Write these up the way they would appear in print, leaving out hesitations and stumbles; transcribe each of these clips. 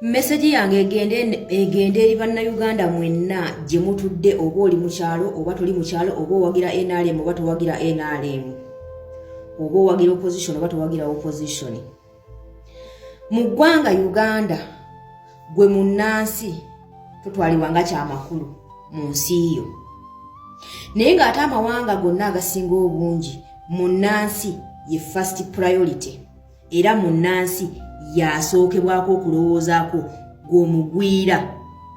Message yange egende eri bannayuganda mwenna gye mutudde oba oli mu kyalo oba tuli mu kyalo oba owagira NRM oba towagira NRM oba owagira opposition oba towagira opposition. Mu ggwanga Uganda gwe munnansi tutwalibwanga kyamakulu mu nsi yo. Naye ng'ate amawanga gonna agasinga obungi munnansi ye first priority era munnansi yasookebwako okulowoozaako gw'omugwira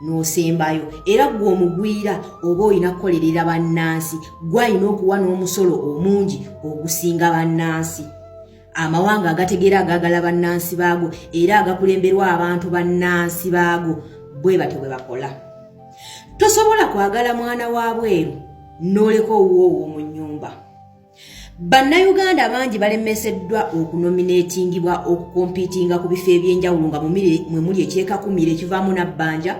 n'osembayo era gw'omugwira oba olina kukolerera bannansi gw'alina okuwa n'omusolo omungi ogusinga bannansi. Amawanga agategeera agagala bannansi baago era agakulemberwa abantu bannansi baago bwe batyo bwe bakola. Tosobola kwagala mwana wa bweru n'oleka owuwo mu nnyumba. Bannayuganda bangi balemeseddwa okunominatingibwa okukompitinga ku bifo ebyenjawulo nga mwe muli ekyekakumire ekivaamu Nabbanja,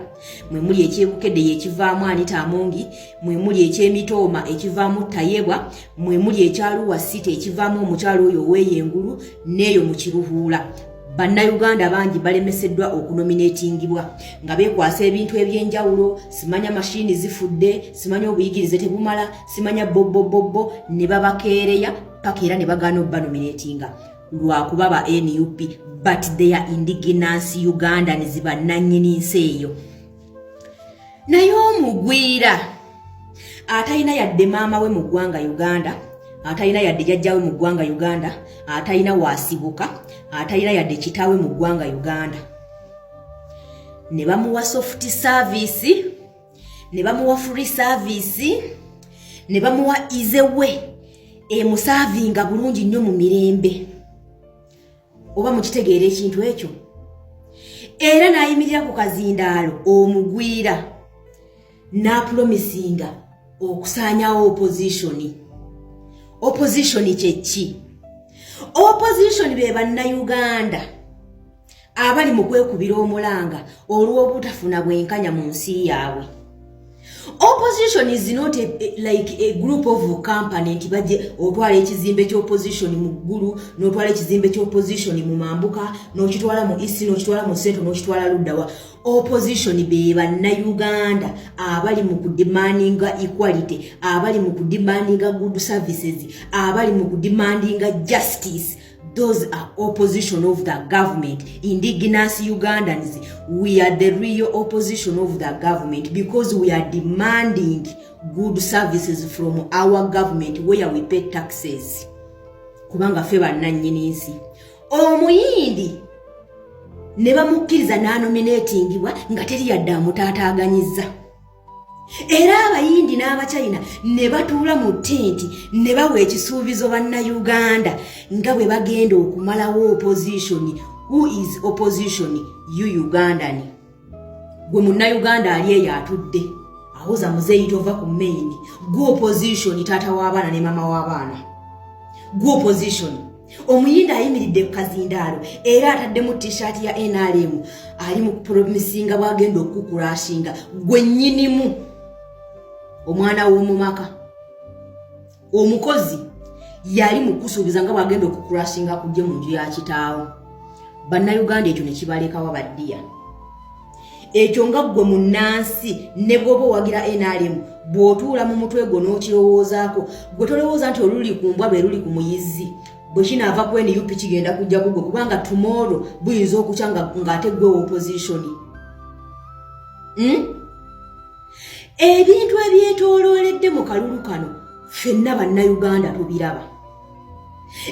mwe muli ekyebukedde ekivaamu Anita Amongi, mwe muli ekyemitooma ekivaamu Tayebwa, mwe muli ekyaluwa City ekivaamu omukyalo oyo ow'eyengulu n'eyo mu Kiruhuula. Bannayuganda bangi balemeseddwa okunominatingibwa nga beekwasa ebintu ebyenjawulo, simanya mashini zifudde, simanya obuyigirize tebumala, simanya bobbo ne babakeereya paka era ne bagaana obbanominatinga lwakuba ba NUP but they are indigenous Ugandans bannannyini nsi eyo. Naye omugwira atalina yadde maama we mu ggwanga Uganda, atalina yadde jjajja we mu ggwanga Uganda, atalina waasibuka, atalina yadde kitaawe mu ggwanga Uganda. Ne bamuwa soft service, ne bamuwa free service, ne bamuwa izewe emusaavinga bulungi nnyo mu mirembe. Oba mukitegeera ekintu ekyo? Era n'ayimirira ku kazindaalo omugwira n'apromisinga okusaanyawo opposition. Opposition kye ki? Opposition be bannayuganda abali mu kwekubira omulanga olw'obutafuna bwenkanya mu nsi yaabwe. Opposition is not like a group of company nti bajje otwala ekizimbe ky'opposition mu ggulu n'otwala ekizimbe ky'opposition mu mambuka n'okitwala mu east n'okitwala mu central n'okitwala luddawa. Opposition be bannayuganda abali mu kudemandinga equality, abali mu kudemandinga good services, abali mu kudemandinga justice. Those are opposition of the government. Indigenous Ugandans, we are the real opposition of the government because we are demanding good services from our government where we pay taxes. Kubanga fe bannannyini nsi. Omuyindi ne bamukkiriza n'anominatingibwa nga teri yadde amutaataaganyiza. Era abayindi n'abachina ne batuula mu tenti ne bawa ekisuubizo bannayuganda nga bwe bagenda okumalawo opposition. Who is opposition? You Ugandan. Gwe munnayuganda ali eyo atudde awoza muzeeyita ova ku main. Gwe opposition taata w'abaana ne mama w'abaana. Gwe opposition. Omuyinda ayimiridde ku kazindaalo era ataddemu t-shirt ya NRM ali mu kupromisinga bwagenda okukurashinga gwe nnyinimu omwana w'omumaka. Omukozi yali mu kusuubiza nga bwagenda okukurashinga kujje mu nju ya kitaawo. Bannayuganda ekyo ne kibalekawo baddiya. Ekyo nga gwe munnansi ne bw'oba owagira NRM bw'otuula mu mutwe gwo n'okirowoozaako gwe tolowooza nti oluli ku mbwa bwe luli ku muyizi. Bwe kinaava ku NUP kigenda kujja kugwe kubanga tomorrow buyinza okukya ng'ate gwe opposition. Ebintu ebyetoolooledde mu kalulu kano ffenna bannayuganda tubiraba.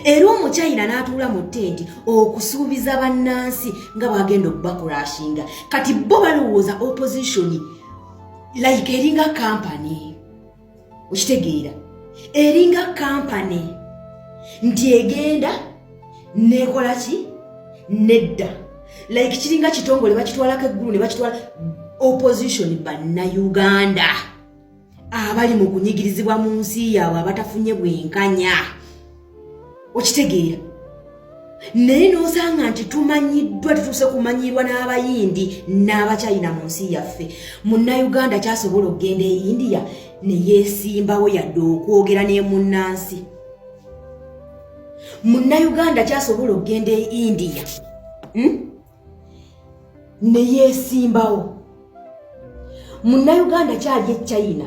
Era omuchina n'atuula mu ttenti okusuubiza bannansi nga bwagenda okubakurashinga. Kati bo balowooza opposition like eringa company. Okitegeera? Eringa company nti egenda nekola ki? Nedda. Like kiringa kitongole bakitwalako eggulu ne bakitwala. Opposition bannayuganda abali mu kunyigirizibwa mu nsi yaabwe abatafunye bwenkanya. Okitegeera? Naye n'osanga nti tumanyiddwa tutuuse kumanyirwa n'abayindi n'abachina mu nsi yaffe. Munnayuganda kyasobola okugenda e India ne yeesimbawo yadde okwogera ne munnansi. Munnayuganda kyasobola okugenda e India ne yeesimbawo. Munnayuganda kyali e China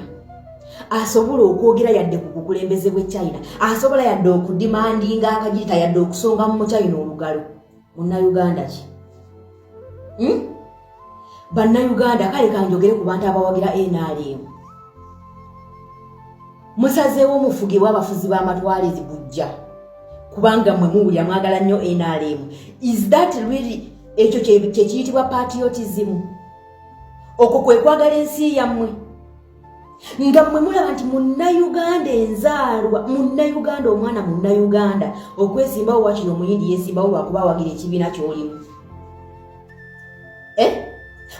asobola okwogera yadde ku bukulembeze bwe China, asobola yadde okudimandinga akagita yadde okusonga mu China olugalo. Munnayuganda ki? Bannayuganda kale kanjogere ku bantu abawagira NRM. Musazeewo mufugibwa abafuzi b'amatwale zibujja kubanga mwe muwulira mwagala nnyo NRM. Is that really ekyo kye kiyitibwa patriotism? Okwo kwe kwagala ensi yammwe nga mmwe mulaba nti munnayuganda enzaalwa, munnayuganda omwana munnayuganda okwesimbawo wakiri omuyindi yeesimbawo lwakuba awagira ekibiina ky'olimu.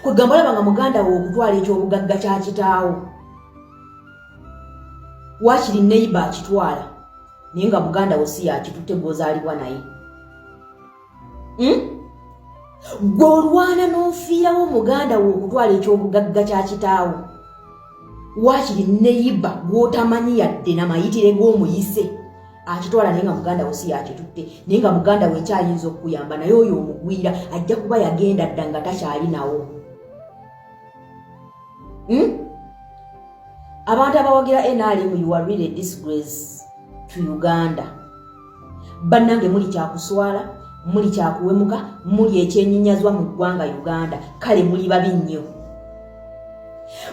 Kwegamba olaba nga muganda wo okutwala ekyobugagga kya kitaawo wakiri neighbor akitwala naye nga muganda wo si yakitutte gw'ozaalibwa naye. Gwe olwana n'ofiirawo muganda wo okutwala ekyobugagga kya kitaawo wakiri neighbor gw'otamanyi yadde namayitire g'omuyise akitwala naye nga muganda wo si yakitutte, naye nga muganda we nkyayinza okukuyamba naye oyo omugwira ajja kuba yagenda dda nga takyali nawo. Abantu abawagira NRM, you are really a disgrace to Uganda. Bannange muli kyakuswala, muli kyakuwemuka, muli ekyenyinyazwa mu ggwanga Uganda, kale muli babi nnyo.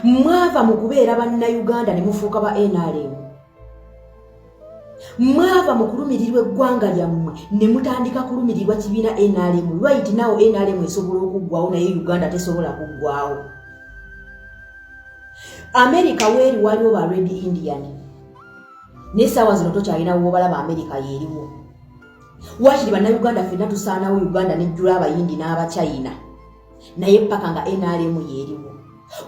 Mwava mu kubeera bannayuganda ne mufuuka ba NRM. Mwava mu kulumirirwa eggwanga lyammwe ne mutandika kulumirirwa kibiina NRM. Right now NRM esobola okuggwawo naye Uganda tesobola kuggwawo. America weeri waliwo ba Red Indian. N'essaawa zino tokyalina w'obalaba America yeeriwo. Wakiri bannayuganda ffenna tusaanawo Uganda nejjula abayindi n'abachina. Naye paka nga NRM yeeriwo.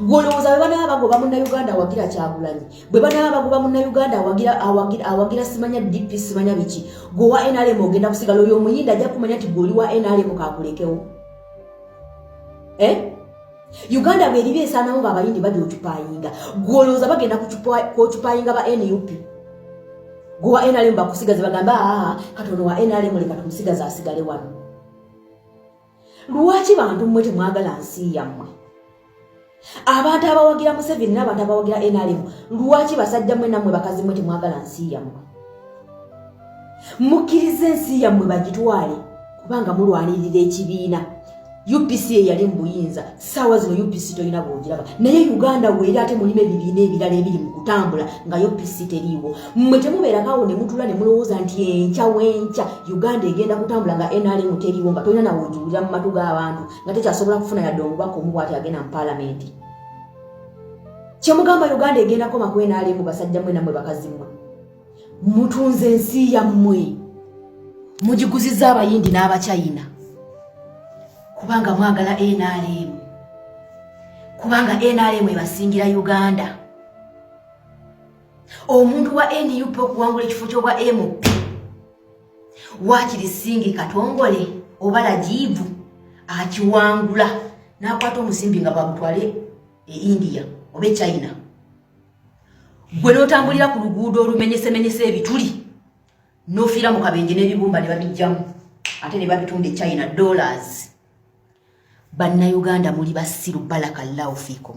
Golowooza bwe banaaba bagoba munnayuganda awagira Kyagulanyi, bwe banaaba bagoba munnayuganda awagira simanya DP simanya biki, gwowa NRM ogenda kusigala oyo omuyindi ajja kumanya nti gw'oli wa NRM kakulekewo. Uganda bw'eriba esaanawo ng'abayindi bajja ocupayinga, golowooza bagenda kwocupayinga ba NUP. Gwowa NRM bakusigaze bagamba katono wa NRM leka tumusigaze asigale wano. Lwaki bantu mmwe temwagala nsi yammwe? Abantu abawagira Museveni n'abantu abawagira NRM, lwaki basajja mmwe nammwe bakazi mmwe temwagala nsi yammwe? Mukkirize ensi yammwe bagitwale kubanga mulwanirira ekibiina. UPC yali mu buyinza, ssaawa zino UPC toyina bwogiraba, naye Uganda weeri ate mulimu ebibiina ebirala ebiri mu kutambula nga UPC teriiwo. Mmwe temubeerakawo ne mutula ne mulowooza nti enkya w'enkya Uganda egenda kutambula nga NRM teriiwo nga tolina nawe ogiwulira mu matu g'abantu nga tekyasobola kufuna yadde omubaka omu bw'ati agenda mu paalamenti. Kyemugamba Uganda egenda koma ku NRM basajja mmwe nammwe bakazi mmwe. Mutunze ensi yammwe, mugiguzizza abayindi n'abachina. Kubanga mwagala NRM. Kubanga NRM ebasingira Uganda. Omuntu wa NUP okuwangula ekifo ky'obwa MP. Wakiri Singi Katongole oba Lajivu akiwangula n'akwata omusimbi nga bagutwale India oba China. Gwe n'otambulira ku luguudo olumenyesemenyese ebituli n'ofiira mu kabenje n'ebibumba ne babijjamu ate ne babitunda China dollars. Bannayuganda muli basiru balakallahu fikum.